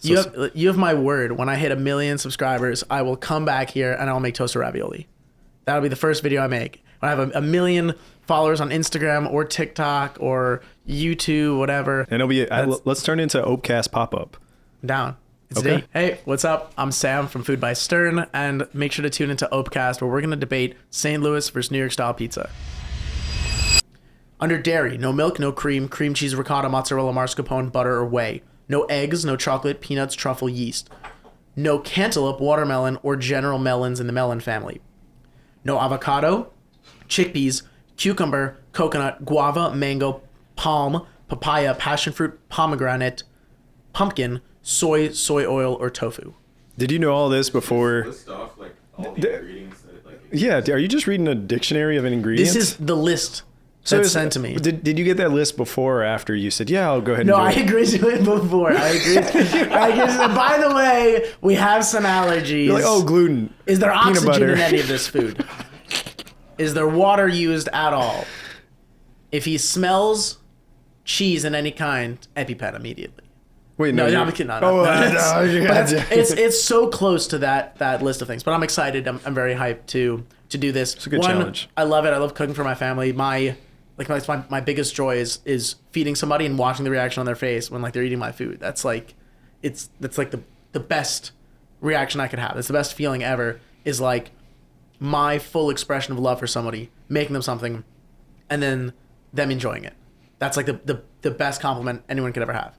You have my word. When I hit 1 million subscribers, I will come back here and I'll make toaster ravioli. That'll be the first video I make. When I have a 1 million followers on Instagram or TikTok or YouTube, whatever. And it'll be, let's turn into Opecast pop-up. Down. It's a date. Hey, what's up? I'm Sam from Food by Stern, and make sure to tune into Opecast, where we're going to debate St. Louis versus New York style pizza. Under dairy, no milk, no cream, cream cheese, ricotta, mozzarella, mascarpone, butter, or whey. No eggs, no chocolate, peanuts, truffle, yeast. No cantaloupe, watermelon, or general melons in the melon family. No avocado, chickpeas, cucumber, coconut, guava, mango, palm, papaya, passion fruit, pomegranate, pumpkin, soy oil, or tofu. Did you know all this before? List off like all the ingredients that like. Yeah, are you just reading a dictionary of ingredients? This is the list that's sent to me. Did you get that list before or after you said, yeah, I'll go ahead and No, do I it? agreed to it before. I agreed. By the way, we have some allergies. You're like, oh, gluten. Is there peanut oxygen butter. in any of this food? Is there water used at all? If he smells cheese in any kind, EpiPen immediately. Wait, No, no. I'm kidding. No, But it's so close to that list of things. But I'm excited. I'm very hyped to do this. It's a good challenge. I love it. I love cooking for my family. My biggest joy is feeding somebody and watching the reaction on their face when like they're eating my food. That's like the best reaction I could have. It's the best feeling ever. Is like my full expression of love for somebody, making them something, and then them enjoying it. That's like the best compliment anyone could ever have.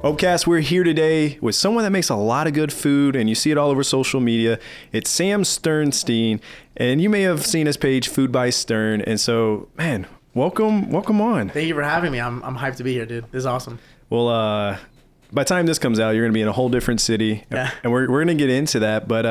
Opecast, we're here today with someone that makes a lot of good food, and you see it all over social media. It's Sam Sternstein, and you may have seen his page, Food by Stern. And so, man, welcome on. Thank you for having me. I'm hyped to be here, dude. This is awesome. Well, by the time this comes out, you're going to be in a whole different city, and we're going to get into that. But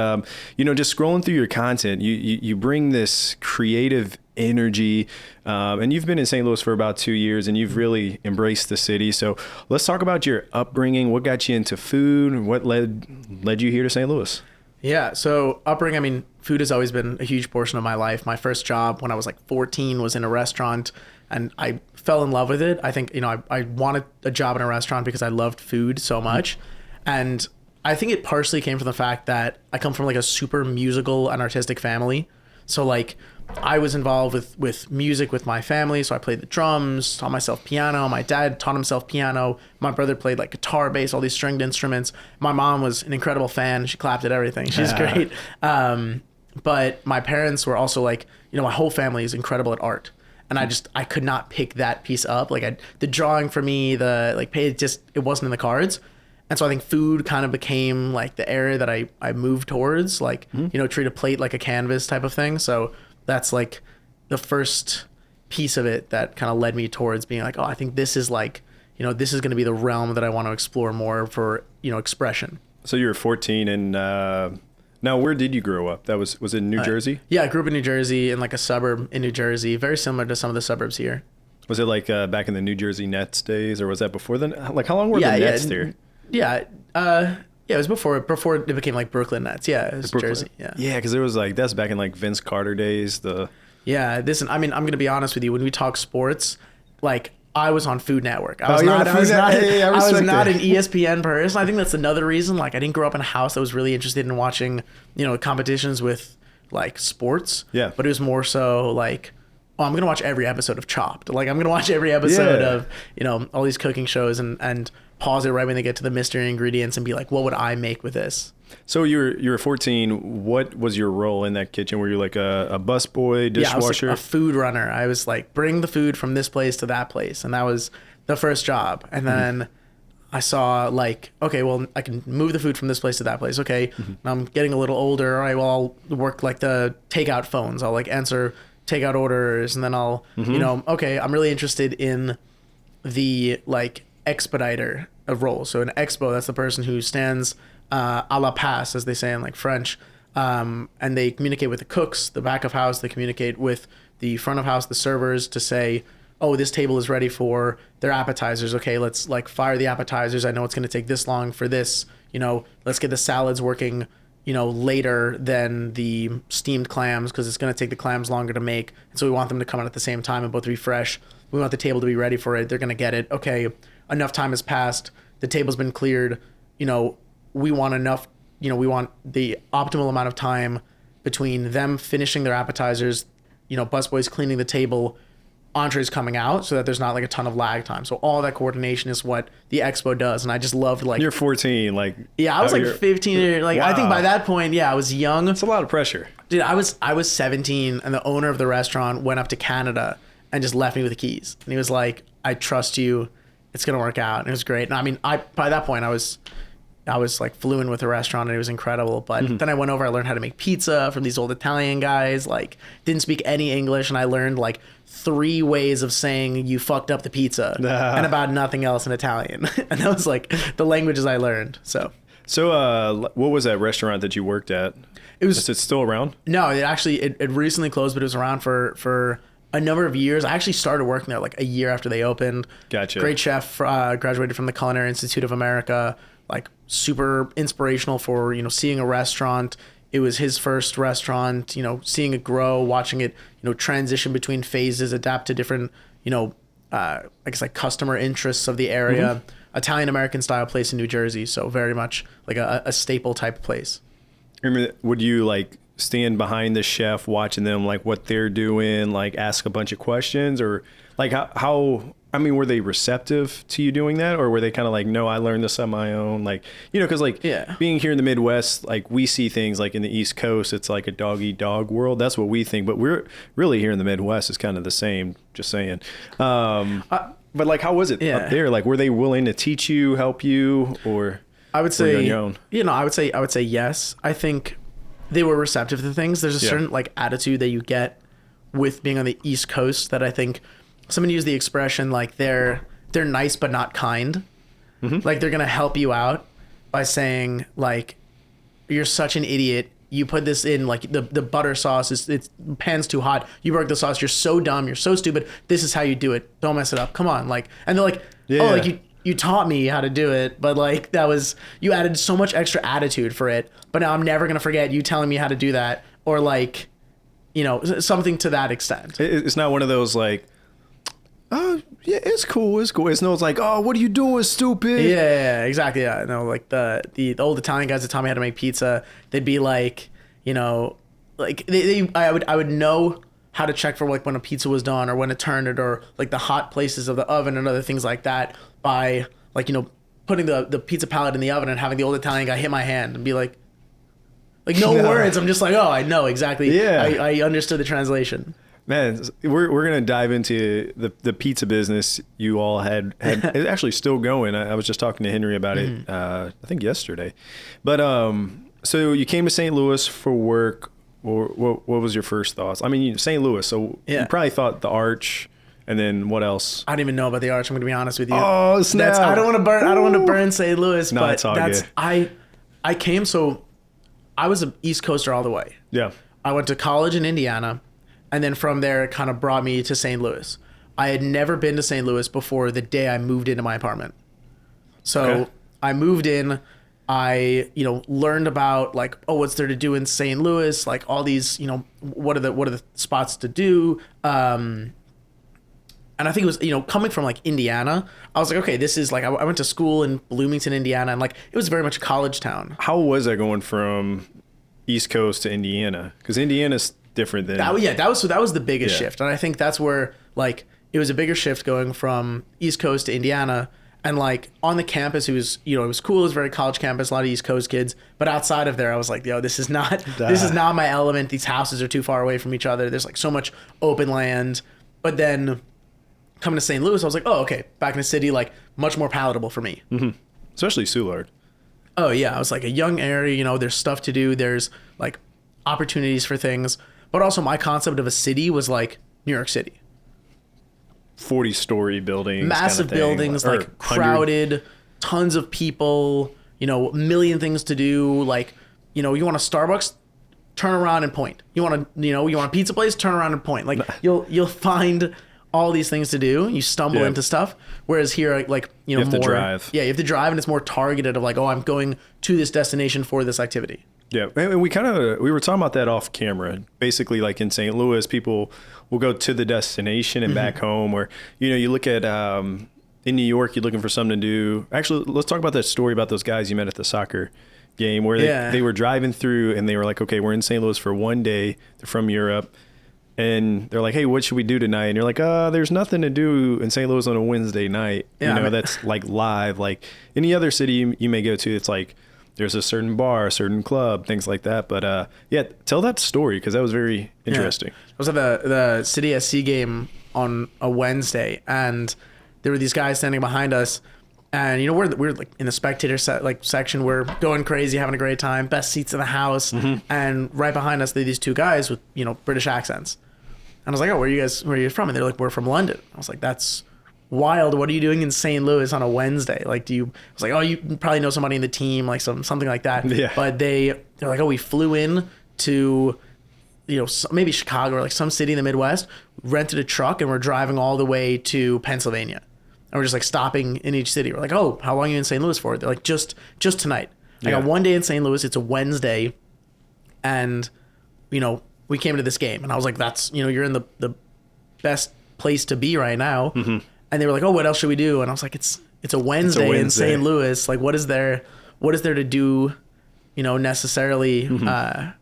just scrolling through your content, you bring this creative energy, and you've been in St. Louis for about 2 years, and you've really embraced the city. So let's talk about your upbringing. What got you into food, and what led you here to St. Louis? Yeah, so upbringing, I mean, food has always been a huge portion of my life. My first job when I was like 14 was in a restaurant, and I fell in love with it. I think, I wanted a job in a restaurant because I loved food so much. And I think it partially came from the fact that I come from like a super musical and artistic family. So like I was involved with music with my family. So I played the drums, taught myself piano. My dad taught himself piano. My brother played like guitar, bass, all these stringed instruments. My mom was an incredible fan. She clapped at everything. She's great. But my parents were also like, my whole family is incredible at art. And I could not pick that piece up. Like the drawing for me, it wasn't in the cards. And so I think food kind of became like the area that I moved towards, like, treat a plate like a canvas type of thing. So that's like the first piece of it that kind of led me towards being like, oh, I think this is like, this is going to be the realm that I want to explore more for, expression. So you were 14, and now where did you grow up? Was it New Jersey? Yeah, I grew up in New Jersey, in like a suburb in New Jersey, very similar to some of the suburbs here. Was it like back in the New Jersey Nets days, or was that before then? Like how long were the Nets there? Yeah, it was before it became like Brooklyn Nets. Yeah, it was Jersey. Yeah, because it was like that's back in like Vince Carter days. Listen, I mean, I'm gonna be honest with you. When we talk sports, like I was on Food Network. I was not an ESPN person. I think that's another reason. Like I didn't grow up in a house that was really interested in watching, competitions with like sports. Yeah. But it was more so like, oh, I'm gonna watch every episode of Chopped. Like I'm gonna watch every episode of all these cooking shows and pause it right when they get to the mystery ingredients and be like, what would I make with this? So you were 14. What was your role in that kitchen? Were you like a busboy, dishwasher? Yeah, I was like a food runner. I was like, bring the food from this place to that place. And that was the first job. And then I saw like, okay, well, I can move the food from this place to that place. Okay, I'm getting a little older. All right, well, I'll work like the takeout phones. I'll like answer takeout orders. And then I'll, okay, I'm really interested in the like expediter of roles. So an expo, that's the person who stands a la passe, as they say in like French, and they communicate with the cooks, the back of house. They communicate with the front of house, the servers, to say, oh, this table is ready for their appetizers. Okay, let's like fire the appetizers. I know it's going to take this long for this. Let's get the salads working later than the steamed clams because it's going to take the clams longer to make. And so we want them to come out at the same time and both be fresh. We want the table to be ready for it. They're going to get it. Okay, enough time has passed. The table's been cleared. We want enough, we want the optimal amount of time between them finishing their appetizers, busboys cleaning the table, entrees coming out, so that there's not like a ton of lag time. So all that coordination is what the expo does. And I just loved like... You're 14, like... Yeah, I was like 15. Like, wow. I think by that point, I was young. It's a lot of pressure. Dude, I was 17 and the owner of the restaurant went up to Canada and just left me with the keys. And he was like, I trust you. It's going to work out. And it was great. And I mean, by that point, I was like fluent with the restaurant and it was incredible. But then I went over, I learned how to make pizza from these old Italian guys, like didn't speak any English. And I learned like 3 ways of saying you fucked up the pizza and about nothing else in Italian. And that was like the languages I learned. So what was that restaurant that you worked at? Is it still around? No, it recently closed, but it was around for a number of years. I actually started working there like a year after they opened. Gotcha. Great chef, graduated from the Culinary Institute of America, like super inspirational for, seeing a restaurant. It was his first restaurant, seeing it grow, watching it, transition between phases, adapt to different, I guess like customer interests of the area. Italian-American style place in New Jersey. So very much like a staple type place. Would you like stand behind the chef watching them, like what they're doing, like ask a bunch of questions, or like how were they receptive to you doing that, or were they kind of like, no, I learned this on my own, like, because like being here in the Midwest, like we see things like in the East Coast, it's like a dog eat dog world. That's what we think, but we're really here in the Midwest is kind of the same, just saying. But like, how was it up there? Like, were they willing to teach you, help you, or I would say, on your own? I would say yes. I think they were receptive to things. There's a certain like attitude that you get with being on the East Coast that I think someone used the expression like they're nice but not kind. Like they're gonna help you out by saying like, you're such an idiot. You put this in like the butter sauce it's pan's too hot. You broke the sauce. You're so dumb. You're so stupid. This is how you do it. Don't mess it up. Come on. Like, and they're like, oh, like you taught me how to do it, but like you added so much extra attitude for it. But now I'm never gonna forget you telling me how to do that, or like, something to that extent. It's not one of those like, oh yeah, it's cool. It's no, it's like, oh, what are you doing, stupid? Yeah, exactly. Yeah, no, like the old Italian guys that taught me how to make pizza, they'd be like, like I would know how to check for like when a pizza was done or when it turned it, or like the hot places of the oven and other things like that by like, putting the pizza pallet in the oven and having the old Italian guy hit my hand and be like no words. I'm just like, oh, I know exactly. Yeah. I understood the translation. Man, we're gonna dive into the pizza business you all had it's actually still going. I was just talking to Henry about it I think yesterday. But so you came to St. Louis for work, or what was your first thoughts? I mean, St. Louis, so you probably thought the Arch, and then what else? I didn't even know about the Arch. I'm gonna be honest with you. Oh snap! I don't want to burn St. Louis, no, but it's all good. I came, so I was an East Coaster all the way. Yeah. I went to college in Indiana. And then from there, it kind of brought me to St. Louis. I had never been to St. Louis before the day I moved into my apartment. So I moved in, I, learned about like, oh, what's there to do in St. Louis? Like all these, what are the spots to do? And I think it was, coming from like Indiana, I was like, okay, this is like, I went to school in Bloomington, Indiana, and like, it was very much a college town. How was that going from East Coast to Indiana? Because Indiana's different than that was the biggest shift, and I think that's where like it was a bigger shift going from East Coast to Indiana. And like on the campus, it was it was cool. It was a very college campus, a lot of East Coast kids. But outside of there, I was like, yo, this is not my element. These houses are too far away from each other. There's like so much open land. But then coming to St. Louis, I was like, oh, okay, back in the city, like much more palatable for me. Especially Soulard. Oh yeah, I was like a young area. There's stuff to do. There's like opportunities for things. But also my concept of a city was like New York City. 40-story buildings. Massive kind of buildings, like crowded, tons of people, a million things to do. Like, you want a Starbucks, turn around and point. You want a pizza place, turn around and point. Like you'll find all these things to do. You stumble into stuff. Whereas here, like, you have to drive. Yeah, you have to drive, and it's more targeted of like, oh, I'm going to this destination for this activity. Yeah, and we were talking about that off camera. Basically, like in St. Louis, people will go to the destination and back home. Or you look at in New York, you're looking for something to do. Actually, let's talk about that story about those guys you met at the soccer game where they were driving through and they were like, okay, we're in St. Louis for one day. They're from Europe. And they're like, hey, what should we do tonight? And you're like, there's nothing to do in St. Louis on a Wednesday night. Yeah, that's like live. Like any other city you may go to, it's like there's a certain bar, a certain club, things like that. But yeah, tell that story because that was very interesting. I was at the City SC game on a Wednesday, and there were these guys standing behind us. And we're like in the spectator section, we're going crazy, having a great time, best seats in the house. And right behind us, there are these two guys with British accents. And I was like, oh, where are you from? And they're like, we're from London. I was like, that's wild. What are you doing in St. Louis on a Wednesday? Like, I was like, oh, you probably know somebody in the team, like something like that. Yeah. But they're like, oh, we flew in to, maybe Chicago or like some city in the Midwest, rented a truck, and we're driving all the way to Pennsylvania. And we're just like stopping in each city. We're like, oh, how long are you in St. Louis for? They're like, just tonight. I got one day in St. Louis. It's a Wednesday. And, we came to this game, and I was like, that's, you're in the best place to be right now. And they were like, oh, what else should we do? And I was like, it's a Wednesday in St. Louis. Like, what is there to do, necessarily? And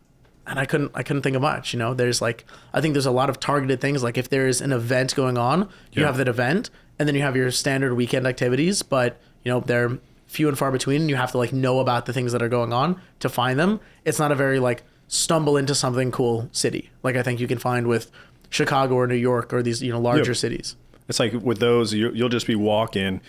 I couldn't think of much. There's like, I think there's a lot of targeted things. Like if there's an event going on, you have that event, and then you have your standard weekend activities, but they're few and far between, and you have to like know about the things that are going on to find them. It's not a very like stumble into something cool city like I think you can find with Chicago or New York or these larger cities. It's like with those, you'll just be walking,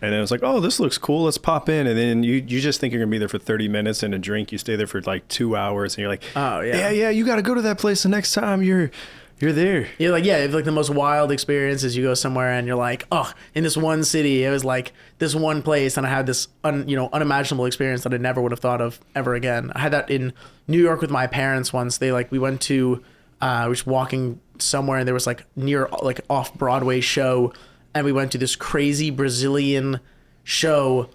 and then it's like, oh, this looks cool, let's pop in, and then you just think you're gonna be there for 30 minutes and a drink. You stay there for like 2 hours, and you're like, oh yeah, you got to go to that place the next time you're there. You're like, it's like the most wild experiences. You go somewhere and you're like, oh, in this one city, it was like this one place, and I had this unimaginable experience that I never would have thought of ever again. I had that in New York with my parents once. We went to, we were walking somewhere, and there was like near like off Broadway show, and we went to this crazy Brazilian show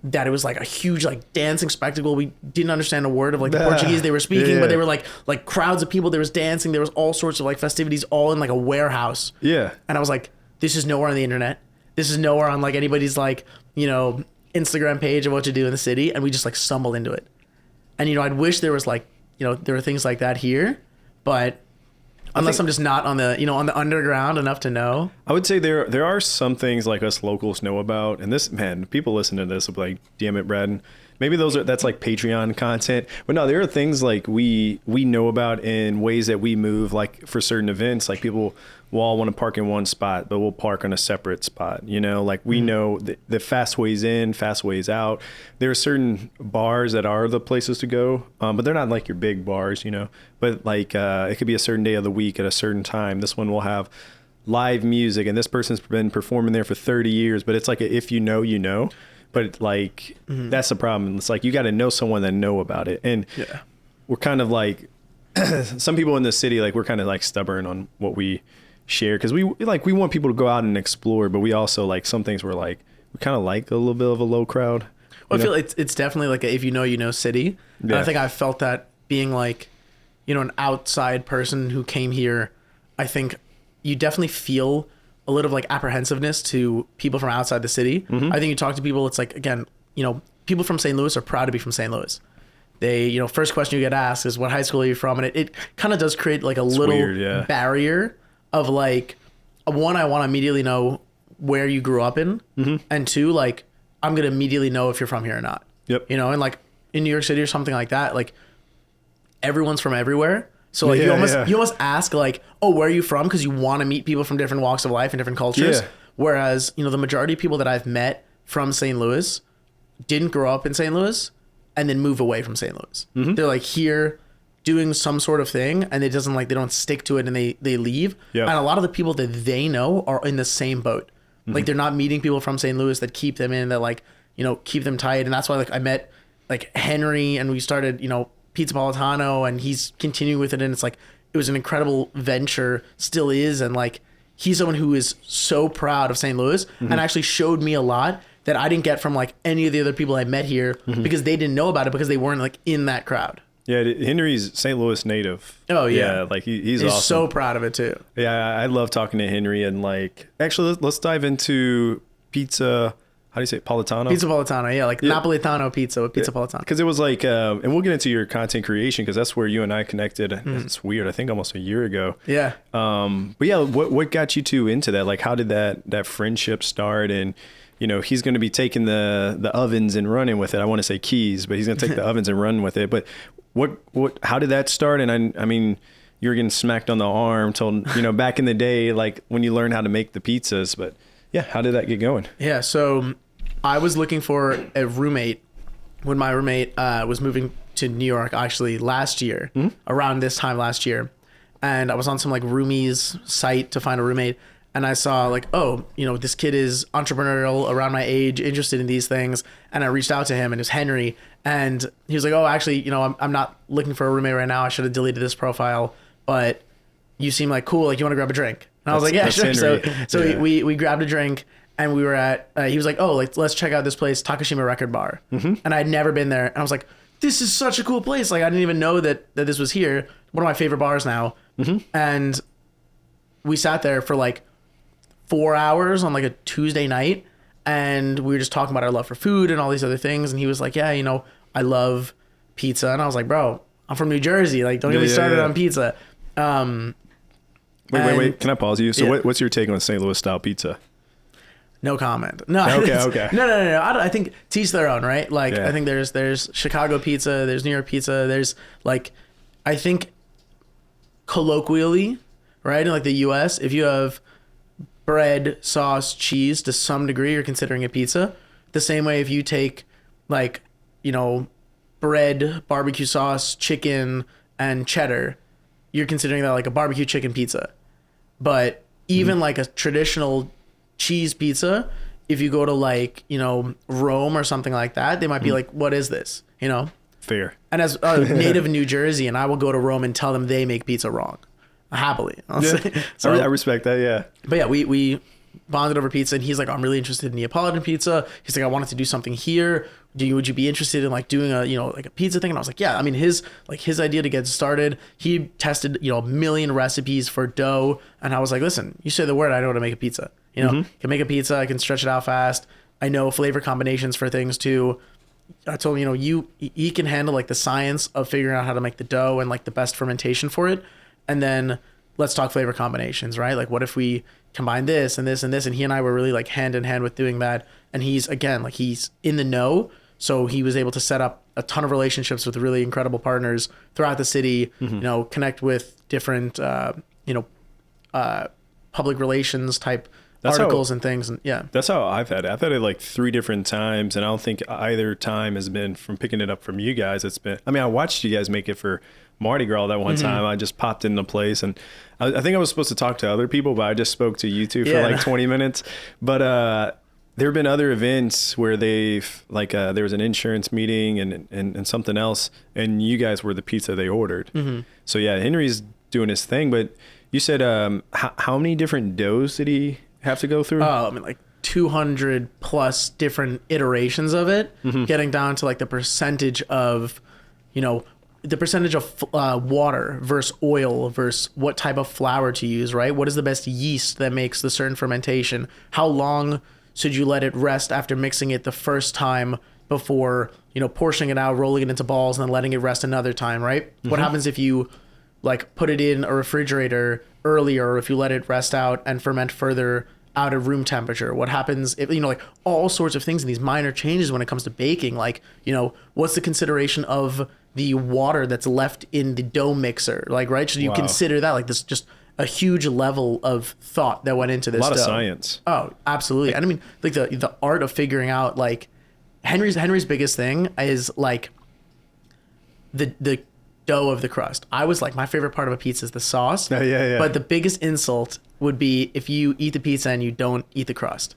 that it was like a huge like dancing spectacle. We didn't understand a word of like the Portuguese they were speaking, but they were like crowds of people. There was dancing. There was all sorts of like festivities all in like a warehouse. Yeah. And I was like, this is nowhere on the internet. This is nowhere on like anybody's like, Instagram page of what to do in the city. And we just like stumbled into it. And, I'd wish there was like, there were things like that here, but unless I'm just not on the, on the underground enough to know. I would say there are some things like us locals know about, and this, man, people listen to this will be like, damn it, Braden. Maybe that's like Patreon content. But no, there are things like we know about in ways that we move, like for certain events, like people will all want to park in one spot, but we'll park on a separate spot. Like we know the fast ways in, fast ways out. There are certain bars that are the places to go, but they're not like your big bars, But like it could be a certain day of the week at a certain time. This one will have live music, and this person's been performing there for 30 years. But it's like if you know. But like that's the problem. It's like you got to know someone that know about it, and we're kind of like some people in the city. Like we're kind of like stubborn on what we share because we want people to go out and explore, but we also like some things we're like we kind of like a little bit of a low crowd. Well, I feel it's definitely like a, if you know city. Yeah. And I think I felt that being like an outside person who came here. I think you definitely feel a little of like apprehensiveness to people from outside the city. I think you talk to people, it's like, again, people from St. Louis are proud to be from St. Louis. They, first question you get asked is, what high school are you from? And it kind of does create like it's little weird, barrier of like, one, I want to immediately know where you grew up in. And two, like, I'm going to immediately know if you're from here or not. Yep. And like in New York City or something like that, like everyone's from everywhere. So like you almost ask like, oh, where are you from? Because you want to meet people from different walks of life and different cultures. Yeah. Whereas, the majority of people that I've met from St. Louis didn't grow up in St. Louis and then move away from St. Louis. They're like here doing some sort of thing, and they don't stick to it, and they leave. Yep. And a lot of the people that they know are in the same boat. Like they're not meeting people from St. Louis that keep them in, that like, keep them tight. And that's why like I met like Henry, and we started, Pizza Politano, and he's continuing with it, and it's like it was an incredible venture, still is, and like he's someone who is so proud of St. Louis and actually showed me a lot that I didn't get from like any of the other people I met here because they didn't know about it because they weren't like in that crowd. Yeah, Henry's St. Louis native. Oh yeah, like he's awesome. so proud of it too. Yeah, I love talking to Henry, and like actually let's dive into pizza. How do you say it? Politano? Pizza Politano, yeah, like Napolitano pizza with Pizza Politano. Because it was like, and we'll get into your content creation because that's where you and I connected. It's weird. I think almost a year ago. Yeah. But yeah, what got you two into that? Like, how did that friendship start? And you know, he's going to be taking the ovens and running with it. I want to say keys, but he's going to take the ovens and run with it. But how did that start? And I mean, you were getting smacked on the arm told, you know, back in the day, like when you learned how to make the pizzas, but yeah, how did that get going? Yeah, so I was looking for a roommate when my roommate was moving to New York actually last year, around this time last year. And I was on some like roomies site to find a roommate. And I saw like, oh, you know, this kid is entrepreneurial, around my age, interested in these things. And I reached out to him, and it was Henry. And he was like, oh, actually, you know, I'm not looking for a roommate right now. I should have deleted this profile, but you seem like cool. Like, you want to grab a drink? And I was like, yeah, sure. Henry. So yeah. we grabbed a drink, and we were at, he was like, oh, like, let's check out this place, Takashima Record Bar. And I'd never been there. And I was like, this is such a cool place. Like, I didn't even know that this was here. One of my favorite bars now. And we sat there for like 4 hours on like a Tuesday night. And we were just talking about our love for food and all these other things. And he was like, yeah, you know, I love pizza. And I was like, bro, I'm from New Jersey. Like, don't get me started on pizza. Wait. Can I pause you? So what's your take on St. Louis style pizza? No comment. No. Okay. No. I think to each their own, right? Like, I think there's Chicago pizza, there's New York pizza, there's like, I think colloquially, right? In like the US, if you have bread, sauce, cheese to some degree, you're considering it pizza. The same way if you take like, you know, bread, barbecue sauce, chicken, and cheddar, you're considering that like a barbecue chicken pizza. But even like a traditional cheese pizza, if you go to like, you know, Rome or something like that, they might be like, what is this? You know? Fair. And as a native New Jersey, and I will go to Rome and tell them they make pizza wrong. Happily. So, I respect that, yeah. But yeah, we bonded over pizza, and he's like, I'm really interested in Neapolitan pizza. He's like, I wanted to do something here. Would you be interested in like doing a, you know, like a pizza thing? And I was like, yeah. I mean, his idea to get started, he tested, you know, a million recipes for dough. And I was like, listen, you say the word, I know how to make a pizza. You know, can make a pizza, I can stretch it out fast. I know flavor combinations for things too. I told him, you know, he can handle like the science of figuring out how to make the dough and like the best fermentation for it. And then let's talk flavor combinations, right? Like, what if we combine this and this and this? And he and I were really like hand in hand with doing that. And he's, again, like, he's in the know. So he was able to set up a ton of relationships with really incredible partners throughout the city, you know, connect with different, public relations type articles and things. And yeah, that's how I've had it. I've had it like 3 different times, and I don't think either time has been from picking it up from you guys. It's been, I mean, I watched you guys make it for Mardi Gras that one time. I just popped into place, and I think I was supposed to talk to other people, but I just spoke to you two for like 20 minutes. But there have been other events where they've like there was an insurance meeting and something else, and you guys were the pizza they ordered. So yeah, Henry's doing his thing. But you said how many different doughs did he have to go through? I mean, like 200 plus different iterations of it, getting down to like the percentage of, you know, the percentage of water versus oil versus what type of flour to use, right? What is the best yeast that makes the certain fermentation? How long should you let it rest after mixing it the first time before, you know, portioning it out, rolling it into balls, and then letting it rest another time, right? What happens if you like put it in a refrigerator earlier, or if you let it rest out and ferment further out of room temperature? What happens if, you know, like all sorts of things and these minor changes when it comes to baking, like, you know, what's the consideration of the water that's left in the dough mixer? Like, right? Should you consider that? Like, this just a huge level of thought that went into this. A lot dough. of science. Oh, absolutely. And I mean, like the art of figuring out, like, Henry's biggest thing is like the dough of the crust. I was like, my favorite part of a pizza is the sauce. Yeah. But the biggest insult would be if you eat the pizza and you don't eat the crust.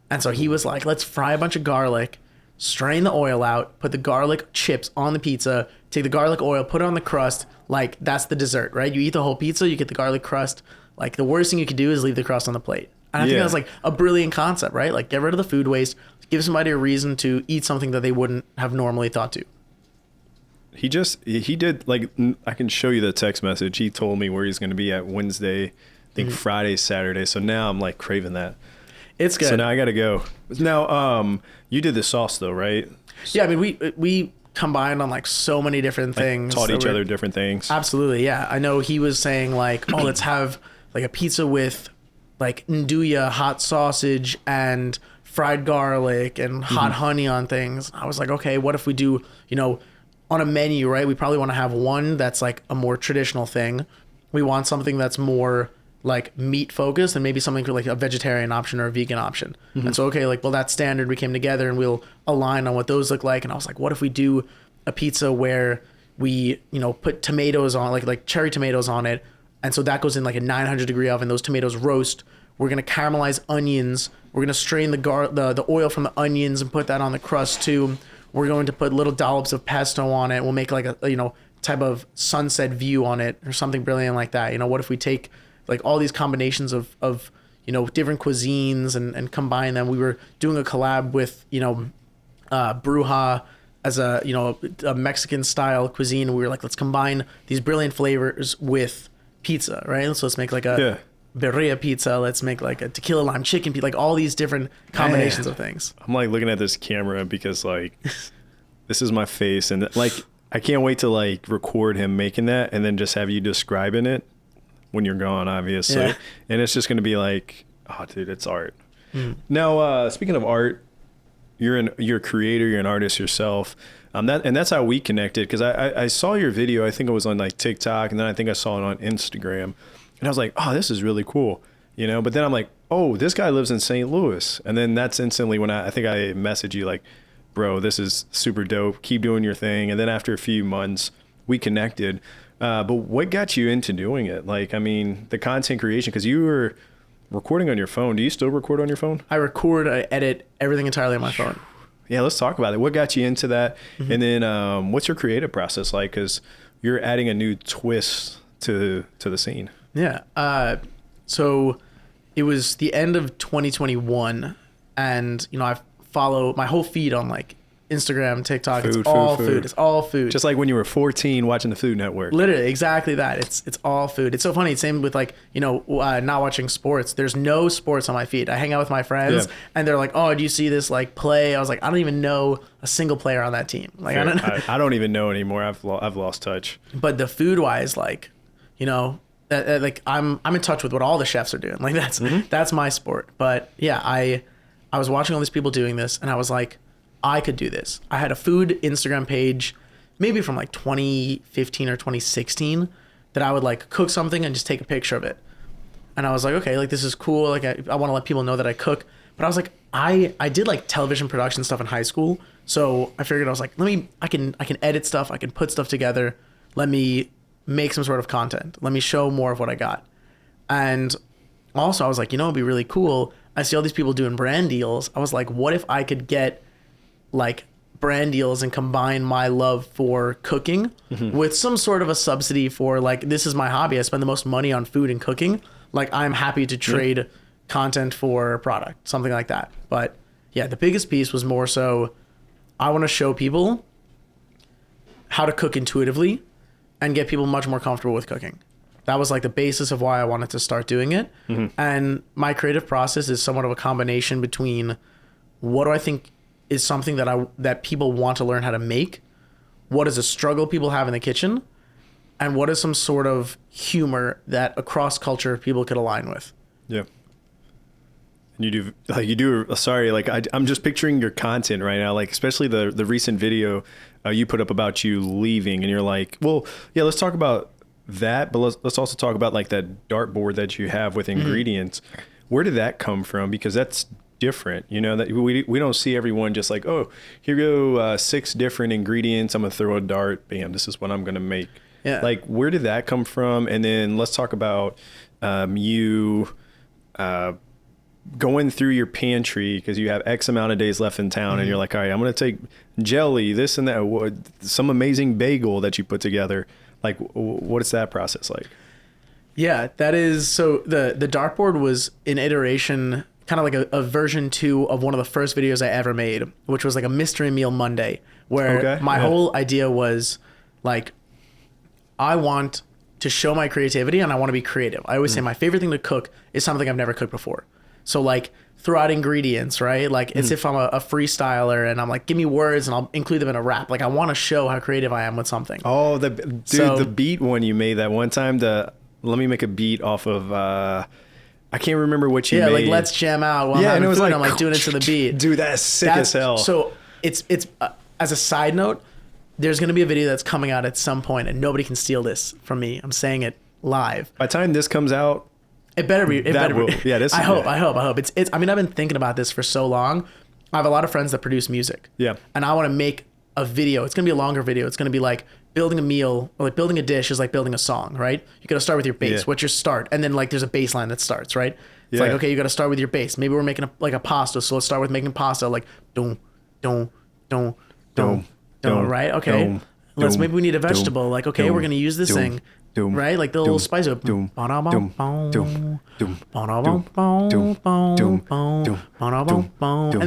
And so he was like, let's fry a bunch of garlic, strain the oil out, put the garlic chips on the pizza, take the garlic oil, put it on the crust. Like, that's the dessert, right? You eat the whole pizza, you get the garlic crust. Like, the worst thing you could do is leave the crust on the plate. And I think that's like a brilliant concept, right? Like, get rid of the food waste, give somebody a reason to eat something that they wouldn't have normally thought to. he did like, I can show you the text message. He told me where he's going to be at Wednesday, I think Friday, Saturday. So now I'm like craving that. It's good. So now I got to go. Now, you did the sauce though, right? Yeah, I mean, we combined on like so many different things. Taught each other different things. Absolutely, yeah. I know he was saying like, oh, let's have like a pizza with like nduja, hot sausage, and fried garlic and hot honey on things. I was like, okay, what if we do, on a menu, right? We probably want to have one that's like a more traditional thing. We want something that's more like meat focused, and maybe something for like a vegetarian option or a vegan option. And so, okay, like, well, that's standard. We came together and we'll align on what those look like. And I was like, what if we do a pizza where we, put tomatoes on, like cherry tomatoes on it. And so that goes in like a 900-degree oven. Those tomatoes roast. We're going to caramelize onions. We're going to strain the oil from the onions and put that on the crust too. We're going to put little dollops of pesto on it. We'll make like a type of sunset view on it or something brilliant like that. What if we take like all these combinations of different cuisines and combine them? We were doing a collab with, Bruja as a Mexican style cuisine. We were like, let's combine these brilliant flavors with pizza, right? So let's make like a birria pizza. Let's make like a tequila lime chicken pizza, like all these different combinations of things. I'm like looking at this camera because like this is my face, and like I can't wait to like record him making that and then just have you describing it when you're gone, obviously. Yeah. And it's just going to be like, oh dude, it's art. Now, speaking of art, you're a creator, you're an artist yourself. That's how we connected, because I saw your video. I think it was on like TikTok, and then I think I saw it on Instagram. And I was like, oh, this is really cool, But then I'm like, oh, this guy lives in St. Louis. And then that's instantly when I think I messaged you like, bro, this is super dope. Keep doing your thing. And then after a few months, we connected. But what got you into doing it? Like, I mean, the content creation, because you were recording on your phone. Do you still record on your phone? I record, I edit everything entirely on my phone. Yeah, let's talk about it. What got you into that? And then what's your creative process like? Because you're adding a new twist to the scene. Yeah. So it was the end of 2021, and I follow my whole feed on like Instagram, TikTok. It's all food. It's all food. Just like when you were 14 watching the Food Network. Literally, exactly that. It's all food. It's so funny. It's same with like not watching sports. There's no sports on my feed. I hang out with my friends, and they're like, "Oh, do you see this like play?" I was like, "I don't even know a single player on that team. Like, I don't even know anymore. I've lost touch." But the food wise, like, like I'm in touch with what all the chefs are doing. Like that's my sport. But yeah, I was watching all these people doing this, and I was like, I could do this. I had a food Instagram page, maybe from like 2015 or 2016, that I would like cook something and just take a picture of it. And I was like, okay, like this is cool. Like I want to let people know that I cook. But I was like, I did like television production stuff in high school. So I figured I was like, I can edit stuff. I can put stuff together. Let me make some sort of content. Let me show more of what I got. And also I was like, it'd be really cool. I see all these people doing brand deals. I was like, what if I could get like brand deals and combine my love for cooking with some sort of a subsidy for like, this is my hobby. I spend the most money on food and cooking. Like, I'm happy to trade content for product, something like that. But yeah, the biggest piece was more so I want to show people how to cook intuitively and get people much more comfortable with cooking. That was like the basis of why I wanted to start doing it. And my creative process is somewhat of a combination between what do I think is something that people want to learn how to make, what is a struggle people have in the kitchen, and what is some sort of humor that across culture people could align with. Yeah. And you do, sorry, like I'm just picturing your content right now, like especially the recent video you put up about you leaving, and you're like, well, yeah, let's talk about that, but let's also talk about like that dartboard that you have with ingredients. Where did that come from? Because that's different, that we don't see everyone just like, oh, here go 6 different ingredients, I'm gonna throw a dart, bam, this is what I'm gonna make. Yeah. Like, where did that come from? And then let's talk about you going through your pantry, because you have X amount of days left in town, and you're like, all right, I'm gonna take jelly, this and that, some amazing bagel that you put together. Like, what is that process like? Yeah, that is, so the dartboard was an iteration, kind of like a version 2 of one of the first videos I ever made, which was like a mystery meal Monday, where my whole idea was Like, I want to show my creativity and I want to be creative. I always say my favorite thing to cook is something I've never cooked before. So like throw out ingredients, right? Like it's if I'm a freestyler and I'm like, give me words and I'll include them in a rap. Like I want to show how creative I am with something. Oh, the beat one you made that one time. Let me make a beat off of, I can't remember what you made. Yeah, like let's jam out while I'm having food. I'm like doing it to the beat. Dude, that's sick as hell. So it's as a side note, there's going to be a video that's coming out at some point and nobody can steal this from me. I'm saying it live. By the time this comes out, it better be. Yeah, I hope. It's. I mean, I've been thinking about this for so long. I have a lot of friends that produce music. Yeah. And I want to make a video. It's going to be a longer video. It's going to be like building a meal or like building a dish is like building a song, right? You got to start with your bass. Yeah. What's your start? And then like there's a bass line that starts, right? It's Yeah. like, okay, you got to start with your bass. Maybe we're making a pasta. So let's start with making pasta. Like, don't, right? Okay. Maybe we need a vegetable. Like, okay, we're going to use this thing. Right? Like the little spice of and then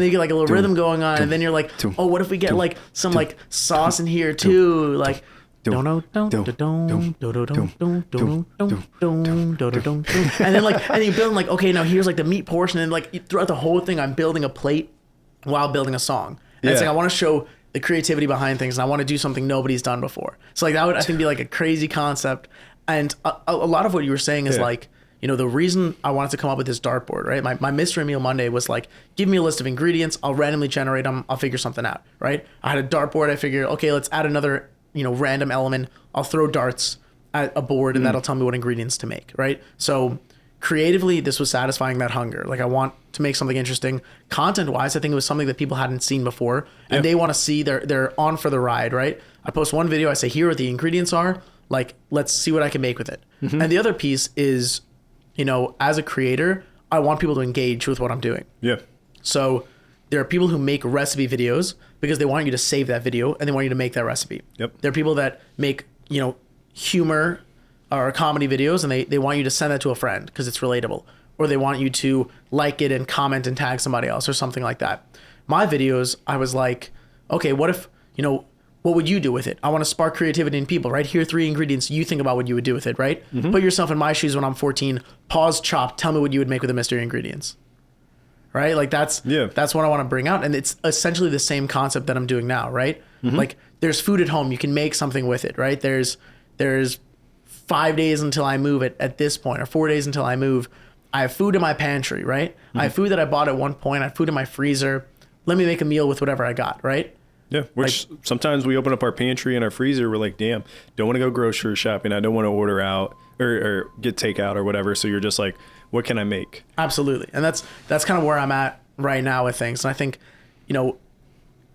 you get like a little rhythm going on, and then you're like, oh, what if we get like some like sauce in here too? Like and then like and you're building like, okay, now here's like the meat portion, and like throughout the whole thing I'm building a plate while building a song. And it's like I want to show the creativity behind things, and I want to do something nobody's done before. So like that would I think be like a crazy concept. And a lot of what you were saying is like, you know, the reason I wanted to come up with this dartboard, right? My mystery meal Monday was like, give me a list of ingredients, I'll randomly generate them, I'll figure something out, right? I had a dartboard, I figured, okay, let's add another, you know, random element. I'll throw darts at a board and that'll tell me what ingredients to make, right? So creatively, this was satisfying that hunger. Like I want to make something interesting. Content-wise, I think it was something that people hadn't seen before, and they want to see. They're on for the ride, right? I post one video, I say, here are what the ingredients are. Like, let's see what I can make with it. And the other piece is, you know, as a creator, I want people to engage with what I'm doing. Yeah. So there are people who make recipe videos because they want you to save that video and they want you to make that recipe. Yep. There are people that make, you know, humor or comedy videos and they want you to send that to a friend because it's relatable. Or they want you to like it and comment and tag somebody else or something like that. My videos, I was like, okay, what if, you know, what would you do with it? I want to spark creativity in people, right? Here are 3 ingredients. You think about what you would do with it, right? Put yourself in my shoes when I'm 14. Pause, chop. Tell me what you would make with the mystery ingredients, right? Like that's what I want to bring out. And it's essentially the same concept that I'm doing now, right? Like there's food at home. You can make something with it, right? There's 5 days until I move at this point, or 4 days until I move. I have food in my pantry, right? I have food that I bought at one point. I have food in my freezer. Let me make a meal with whatever I got, right? Yeah, which sometimes we open up our pantry and our freezer. We're like, damn, don't want to go grocery shopping. I don't want to order out or get takeout or whatever. So you're just like, what can I make? Absolutely. And that's kind of where I'm at right now with things. And I think, you know,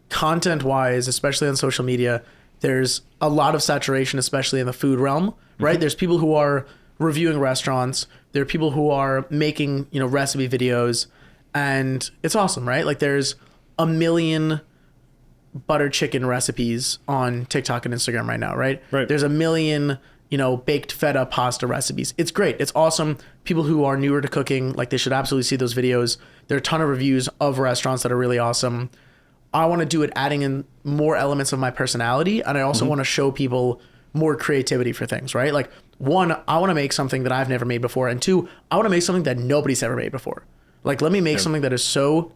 content wise, especially on social media, there's a lot of saturation, especially in the food realm, right? There's people who are reviewing restaurants. There are people who are making, you know, recipe videos, and it's awesome, right? Like there's a million butter chicken recipes on TikTok and Instagram right now, right? There's a million, you know, baked feta pasta recipes. It's great. It's awesome. People who are newer to cooking, like they should absolutely see those videos. There are a ton of reviews of restaurants that are really awesome. I want to do it adding in more elements of my personality, and I also want to show people more creativity for things, right? Like 1, I want to make something that I've never made before, and 2, I want to make something that nobody's ever made before. Like let me make something that is so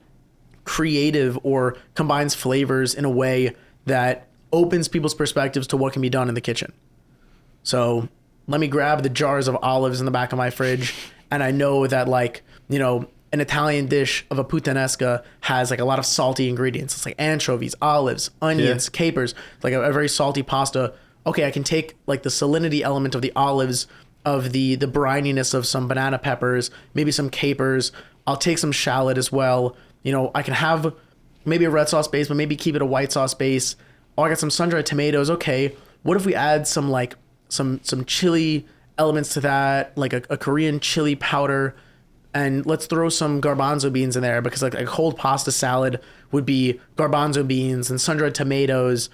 creative or combines flavors in a way that opens people's perspectives to what can be done in the kitchen. So let me grab the jars of olives in the back of my fridge, and I know that, like, you know, an Italian dish of a puttanesca has like a lot of salty ingredients. It's like anchovies, olives, onions, capers, like a very salty pasta. Okay, I can take like the salinity element of the olives, of the brininess of some banana peppers, maybe some capers. I'll take some shallot as well. You know, I can have maybe a red sauce base, but maybe keep it a white sauce base. Oh, I got some sun-dried tomatoes. Okay, what if we add some like some chili elements to that, like a Korean chili powder, and let's throw some garbanzo beans in there, because like a cold pasta salad would be garbanzo beans and sun-dried tomatoes,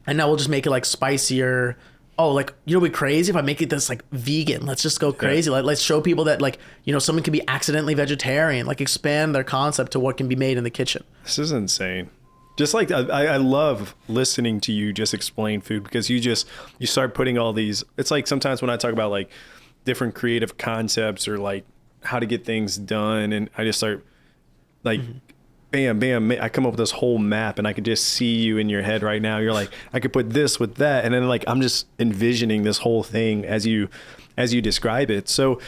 and now we'll just make it like spicier. Oh, like, you know, it'd be crazy if I make it this like vegan. Let's just go crazy. Let's show people that, like, you know, someone can be accidentally vegetarian. Like expand their concept to what can be made in the kitchen. This is insane. Just like I love listening to you just explain food, because you start putting all these, it's like sometimes when I talk about like different creative concepts or like how to get things done, and I just start like bam, bam, I come up with this whole map, and I could just see you in your head right now. You're like, I could put this with that. And then like, I'm just envisioning this whole thing as you describe it. So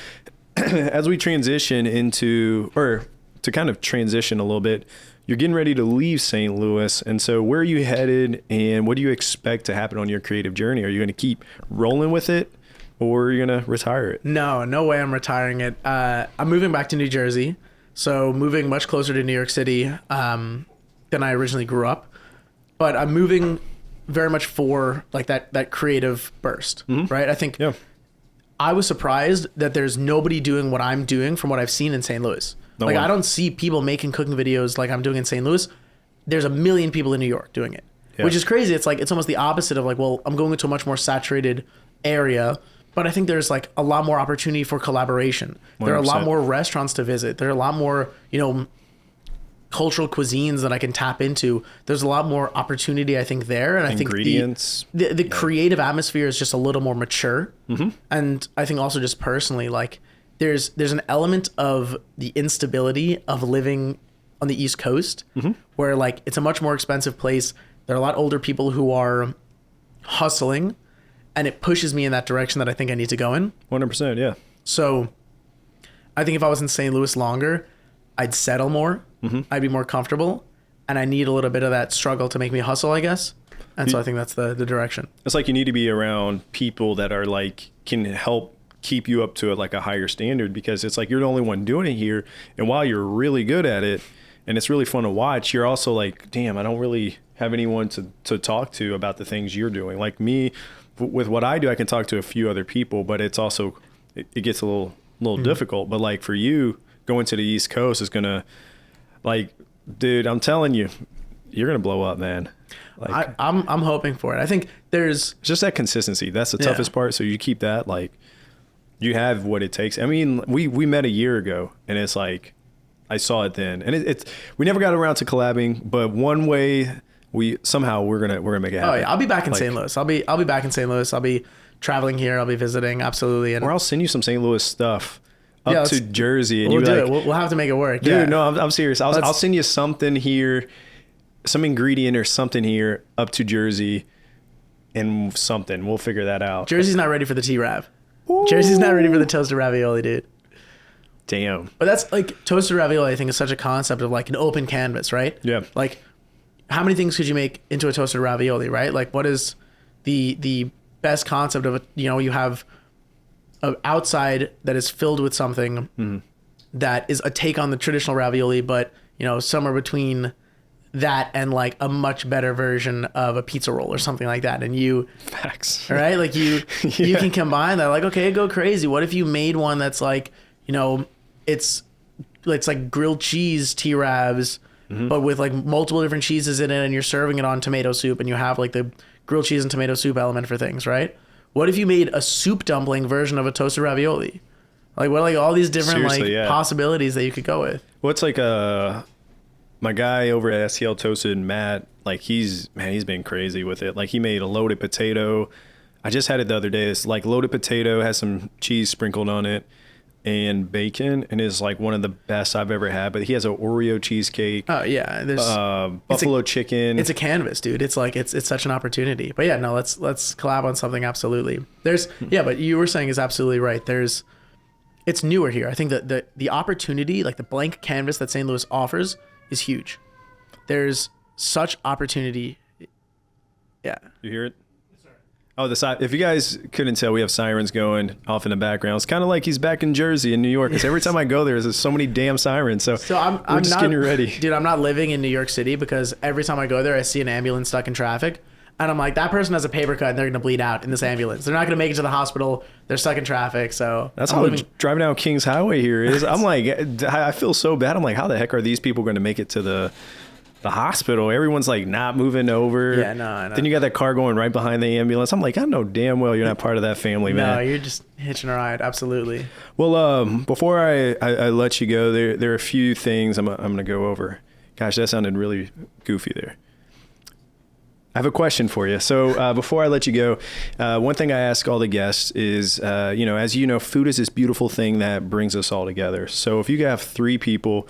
as we transition into, or to kind of transition a little bit, you're getting ready to leave St. Louis. And so where are you headed, and what do you expect to happen on your creative journey? Are you going to keep rolling with it, or are you going to retire it? No way I'm retiring it. I'm moving back to New Jersey. So moving much closer to New York City than I originally grew up. But I'm moving very much for like that creative burst, right? I think I was surprised that there's nobody doing what I'm doing from what I've seen in St. Louis. I don't see people making cooking videos like I'm doing in St. Louis. There's a million people in New York doing it, which is crazy. It's like, it's almost the opposite of like, well, I'm going into a much more saturated area, but I think there's like a lot more opportunity for collaboration. 100%. There are a lot more restaurants to visit. There are a lot more, cultural cuisines that I can tap into. There's a lot more opportunity, I think, there. And ingredients. I think the creative atmosphere is just a little more mature. And I think also just personally, like there's an element of the instability of living on the East Coast where like it's a much more expensive place. There are a lot older people who are hustling, and it pushes me in that direction that I think I need to go in. 100%, yeah. So I think if I was in St. Louis longer, I'd settle more. I'd be more comfortable, and I need a little bit of that struggle to make me hustle, I guess. And so I think that's the direction. It's like you need to be around people that are like, can help keep you up to like a higher standard, because it's like you're the only one doing it here. And while you're really good at it and it's really fun to watch, you're also like, damn, I don't really have anyone to talk to about the things you're doing. Like me, with what I do, I can talk to a few other people, but it's also, it gets a little difficult. But like for you, going to the East Coast is gonna, like, dude, I'm telling you, you're gonna blow up, man. Like, I'm hoping for it. I think there's just that consistency. That's the toughest part. So you keep that, like, you have what it takes. I mean, we met a year ago, and it's like, I saw it then, and it's we never got around to collabing, but one way we're gonna make it happen. Oh yeah, I'll be back in St. Louis. I'll be back in St. Louis. I'll be traveling here. I'll be visiting, absolutely. Or I'll send you some St. Louis stuff up to Jersey, and we'll do like, it. We'll have to make it work. Dude, no, I'm serious. I'll send you something here, some ingredient or something here up to Jersey, and something. We'll figure that out. Jersey's not ready for the T-Rav. Jersey's not ready for the toasted ravioli, dude. Damn. But that's like toasted ravioli, I think, is such a concept of like an open canvas, right? Yeah. Like, how many things could you make into a toasted ravioli, right? Like, what is the best concept of it? You have an outside that is filled with something that is a take on the traditional ravioli, but somewhere between that and like a much better version of a pizza roll or something like that. And facts, right? Like you can combine that. Like, okay, go crazy. What if you made one that's like, it's like grilled cheese T-Ravs, but with like multiple different cheeses in it, and you're serving it on tomato soup, and you have like the grilled cheese and tomato soup element for things, right? What if you made a soup dumpling version of a toasted ravioli? Like, what are like all these different possibilities that you could go with? What's like my guy over at STL Toasted, Matt, like he's been crazy with it. Like he made a loaded potato. I just had it the other day. It's like loaded potato, has some cheese sprinkled on it and bacon, and is like one of the best I've ever had. But he has an Oreo cheesecake. Oh yeah, there's buffalo chicken. It's a canvas, dude. It's like it's such an opportunity. But yeah, no, let's collab on something. Absolutely. But you were saying is absolutely right. It's newer here. I think that the opportunity, like the blank canvas that St. Louis offers, is huge. There's such opportunity. Yeah. You hear it? Oh, the side. If you guys couldn't tell, we have sirens going off in the background. It's kind of like he's back in Jersey in New York, because every time I go there's so many damn sirens. So I'm just getting ready. Dude, I'm not living in New York City, because every time I go there, I see an ambulance stuck in traffic. And I'm like, that person has a paper cut and they're going to bleed out in this ambulance. They're not going to make it to the hospital. They're stuck in traffic. So that's how driving down Kings Highway here is. I'm like, I feel so bad. I'm like, how the heck are these people going to make it to the hospital? Everyone's like not moving over. Yeah, no, I know. Then you got that car going right behind the ambulance. I'm like, I know damn well you're not part of that family, man. No, you're just hitching a ride. Absolutely. Well, before I let you go, there are a few things I'm going to go over. Gosh, that sounded really goofy there. I have a question for you. So before I let you go, one thing I ask all the guests is, as you know, food is this beautiful thing that brings us all together. So if you have 3 people,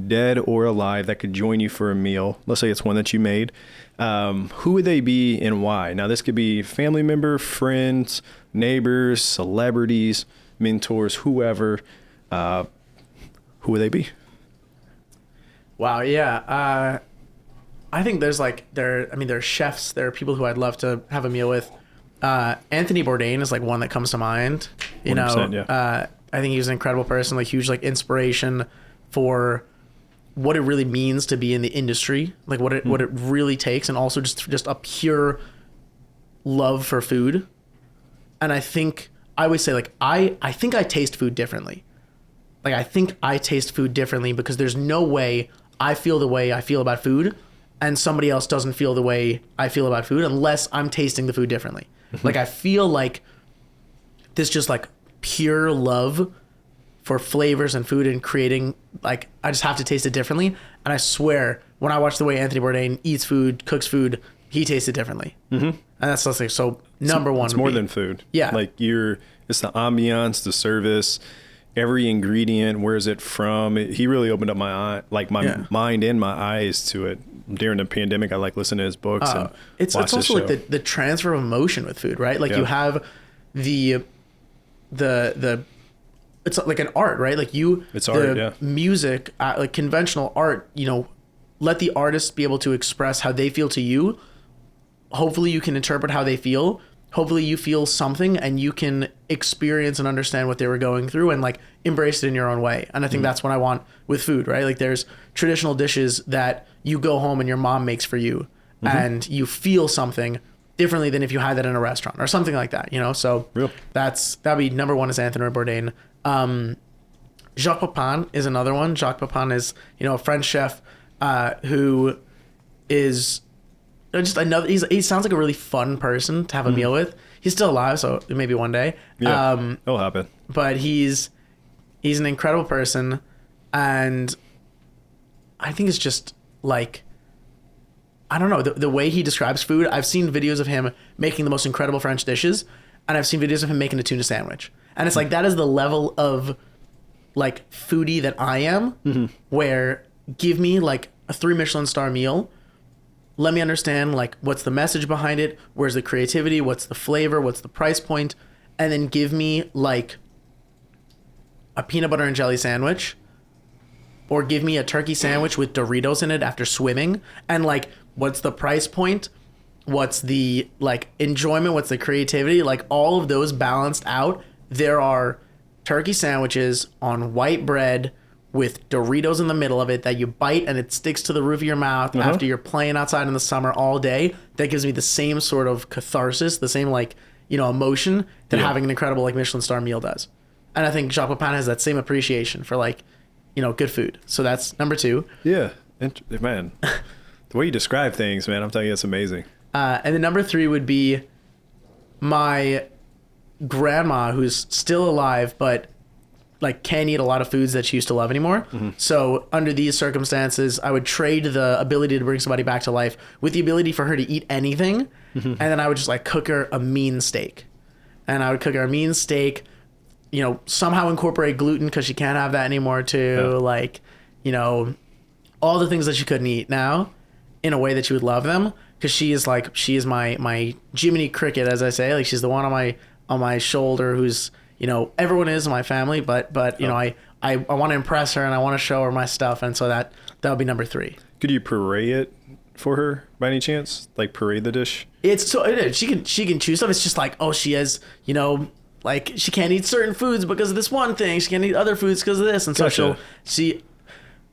dead or alive, that could join you for a meal, let's say it's one that you made, who would they be and why? Now, this could be family member, friends, neighbors, celebrities, mentors, whoever. Who would they be? Wow. Yeah. I think there's chefs. There are people who I'd love to have a meal with. Anthony Bourdain is like one that comes to mind. You know, yeah. I think he's an incredible person, like huge like inspiration for what it really means to be in the industry, like what it really takes, and also just a pure love for food. And I think I always say like I think I taste food differently. Like I think I taste food differently because there's no way I feel the way I feel about food and somebody else doesn't feel the way I feel about food unless I'm tasting the food differently. Like I feel like this just like pure love for flavors and food and creating, like I just have to taste it differently. And I swear when I watch the way Anthony Bourdain eats food, cooks food, he tastes it differently. Mm-hmm. And that's like, so number one. It's more than food. Yeah. Like it's the ambiance, the service, every ingredient, where is it from? He really opened up my mind and my eyes to it. During the pandemic, I like listening to his books. And it's also like the transfer of emotion with food, right? Like you have the it's like an art, right? Like it's art, yeah. Music, like conventional art, let the artist be able to express how they feel to you. Hopefully you can interpret how they feel. Hopefully you feel something and you can experience and understand what they were going through and like embrace it in your own way. And I think that's what I want with food, right? Like there's traditional dishes that you go home and your mom makes for you and you feel something differently than if you had that in a restaurant or something like that, So that'd be number one is Anthony Bourdain. Jacques Pepin is another one. Jacques Pepin is, a French chef who is just another. He sounds like a really fun person to have a meal with. He's still alive, so maybe one day. Yeah, it'll happen. But he's an incredible person, and I think it's just like, I don't know, the way he describes food. I've seen videos of him making the most incredible French dishes, and I've seen videos of him making a tuna sandwich. And it's like, that is the level of like foodie that I am, where give me like a 3 Michelin star meal. Let me understand like what's the message behind it, where's the creativity, what's the flavor, what's the price point, and then give me like a peanut butter and jelly sandwich, or give me a turkey sandwich with Doritos in it after swimming, and like what's the price point, what's the like enjoyment, what's the creativity, like all of those balanced out. There are turkey sandwiches on white bread with Doritos in the middle of it that you bite and it sticks to the roof of your mouth after you're playing outside in the summer all day. That gives me the same sort of catharsis, the same like, emotion that having an incredible like Michelin star meal does. And I think Jacques Pepin has that same appreciation for like, good food. So that's number 2. Yeah. Man, the way you describe things, man, I'm telling you, it's amazing. And then number 3 would be my grandma, who's still alive, but like can't eat a lot of foods that she used to love anymore. So under these circumstances, I would trade the ability to bring somebody back to life with the ability for her to eat anything. And then I would just like cook her a mean steak. And I would cook her a mean steak, somehow incorporate gluten because she can't have that anymore too. Like, all the things that she couldn't eat now in a way that she would love them. Cause she is my Jiminy Cricket, as I say. Like she's the one on my shoulder who's, everyone is in my family, but I want to impress her and I want to show her my stuff. And so that would be number 3. Could you parade it for her by any chance? Like parade the dish? She can choose stuff. It's just like, oh, she has, like she can't eat certain foods because of this one thing. She can't eat other foods because of this. And so she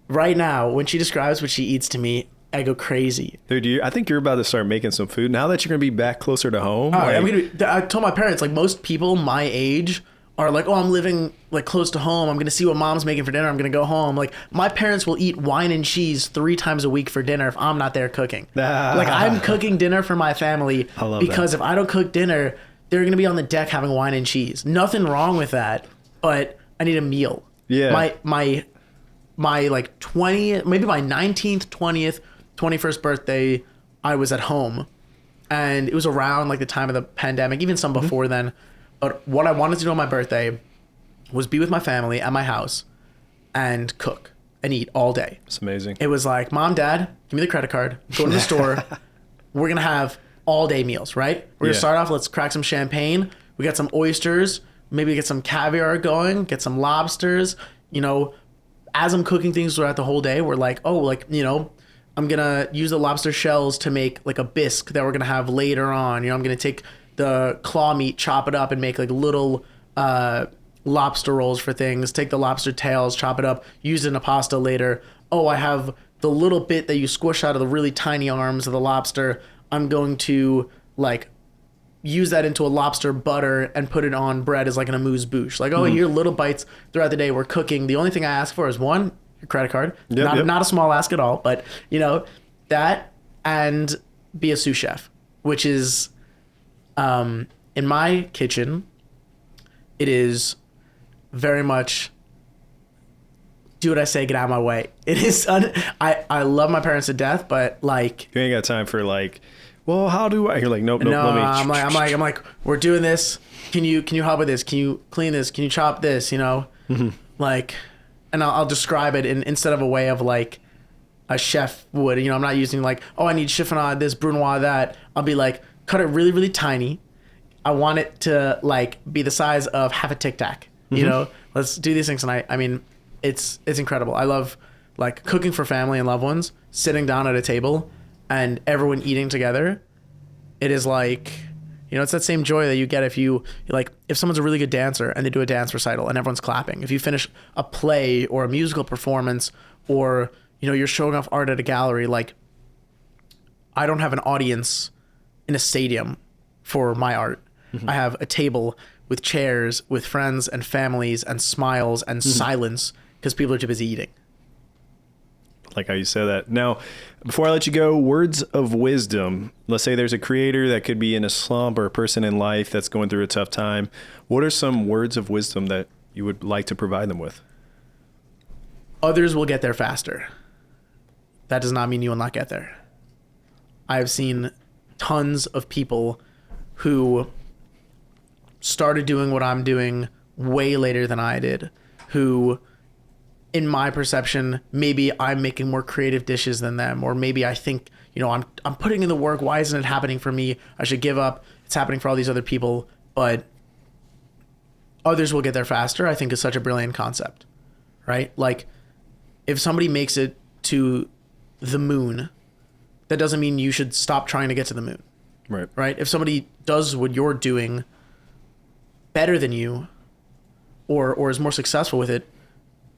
right now, when she describes what she eats to me, I go crazy. Dude, I think you're about to start making some food. Now that you're going to be back closer to home. I told my parents, like most people my age are like, oh, I'm living like close to home. I'm going to see what mom's making for dinner. I'm going to go home. Like my parents will eat wine and cheese 3 times a week for dinner if I'm not there cooking. Like I'm cooking dinner for my family because if I don't cook dinner, they're going to be on the deck having wine and cheese. Nothing wrong with that, but I need a meal. Yeah. My like 20, maybe my 19th, 20th, 21st birthday, I was at home And it was around like the time of the pandemic, even some before then. But what I wanted to do on my birthday was be with my family at my house and cook and eat all day. It's amazing. It was like, Mom, Dad, give me the credit card. Go to the store. We're going to have all day meals, right? We're going to start off. Let's crack some champagne. We got some oysters. Maybe get some caviar going. Get some lobsters. You know, as I'm cooking things throughout the whole day, we're like, oh, like, you know, I'm going to use the lobster shells to make like a bisque that we're going to have later on. You know, I'm going to take the claw meat, chop it up and make like little lobster rolls for things. Take the lobster tails, chop it up, use it in a pasta later. Oh, I have the little bit that you squish out of the really tiny arms of the lobster. I'm going to like use that into a lobster butter and put it on bread as like an amuse-bouche. Like, oh, here little bites throughout the day. We're cooking. The only thing I ask for is one, your credit card. Not a small ask at all, but you know, that and be a sous chef, which is in my kitchen, it is very much do what I say, get out of my way. It is I love my parents to death, but like you ain't got time for like, well, how do I? You're like, nope. No, let me. I'm like, we're doing this. Can you help with this? Can you clean this? Can you chop this? You know, like, and I'll describe it instead of a way of like a chef would. You know, I'm not using like, oh, I need chiffonade this, brunoise that. I'll be like, cut it really, really tiny. I want it to like be the size of half a Tic Tac. You know, let's do these things. And I mean, it's incredible. I love like cooking for family and loved ones, sitting down at a table and everyone eating together. It is like, you know, it's that same joy that you get if you like, if someone's a really good dancer and they do a dance recital and everyone's clapping. If you finish a play or a musical performance or, you know, you're showing off art at a gallery, like I don't have an audience in a stadium for my art. I have a table with chairs, with friends and families and smiles and silence because people are too busy eating. Like how you said that. Now, before I let you go, words of wisdom. Let's say there's a creator that could be in a slump or a person in life that's going through a tough time. What are some words of wisdom that you would like to provide them with? Others will get there faster. That does not mean you will not get there. I have seen tons of people who started doing what I'm doing way later than I did, who in my perception, maybe I'm making more creative dishes than them, or maybe I think, you know, I'm putting in the work. Why isn't it happening for me? I should give up. It's happening for all these other people, but others will get there faster, I think is such a brilliant concept, right? Like if somebody makes it to the moon, that doesn't mean you should stop trying to get to the moon. Right? If somebody does what you're doing better than you or is more successful with it,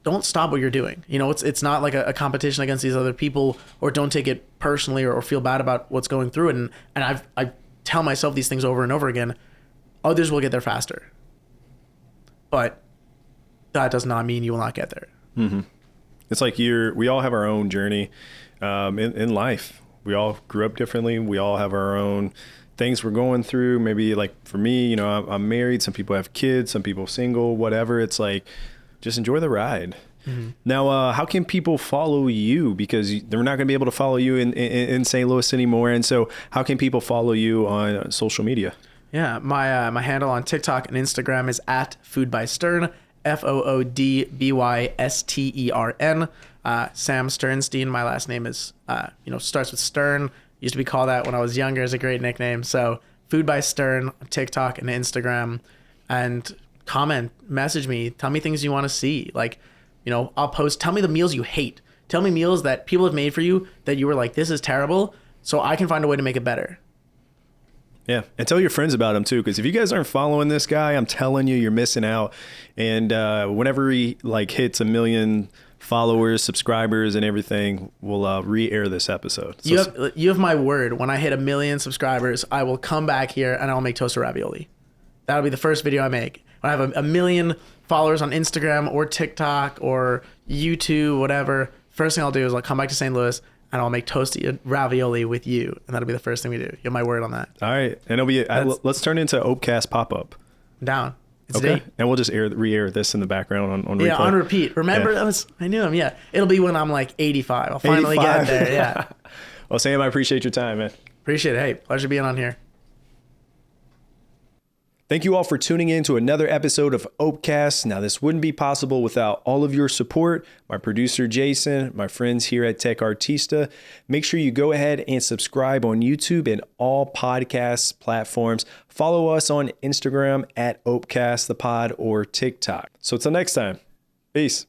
don't stop what you're doing. You know, it's not like a competition against these other people, or don't take it personally or feel bad about what's going through it. And I tell myself these things over and over again. Others will get there faster, but that does not mean you will not get there. It's like we all have our own journey in life. We all grew up differently. We all have our own things we're going through. Maybe like for me, you know, I'm married. Some people have kids, some people single, whatever. It's like, just enjoy the ride. Now, how can people follow you? Because they're not going to be able to follow you in St. Louis anymore. And so how can people follow you on social media? Yeah, my handle on TikTok and Instagram is @foodbystern, FOODBYSTERN. Sam Sternstein. My last name is, starts with Stern. Used to be called that when I was younger. It's a great nickname. So Food by Stern on TikTok and Instagram, and comment, message me, tell me things you want to see. Like, you know, I'll post, tell me the meals you hate. Tell me meals that people have made for you that you were like, this is terrible, so I can find a way to make it better. Yeah, and tell your friends about him too, because if you guys aren't following this guy, I'm telling you, you're missing out. And whenever he like hits 1 million followers, subscribers, and everything, we'll re-air this episode. So you have my word. When I hit 1 million subscribers, I will come back here and I'll make toasted ravioli. That'll be the first video I make. When I have 1 million followers on Instagram or TikTok or YouTube, whatever, first thing I'll do is I'll come back to St. Louis and I'll make toasted ravioli with you. And that'll be the first thing we do. You have my word on that. All right. And it'll be, let's turn into Opecast pop-up. I'm down. It's okay. Date. And we'll just re-air this in the background on replay. Yeah, on repeat. Remember, I knew him. Yeah. It'll be when I'm like 85. I'll finally 85. Get there. Yeah. Well, Sam, I appreciate your time, man. Appreciate it. Hey, pleasure being on here. Thank you all for tuning in to another episode of Opecast. Now, this wouldn't be possible without all of your support, my producer, Jason, my friends here at Tech Artista. Make sure you go ahead and subscribe on YouTube and all podcast platforms. Follow us on Instagram at Opecast the Pod or TikTok. So until next time, peace.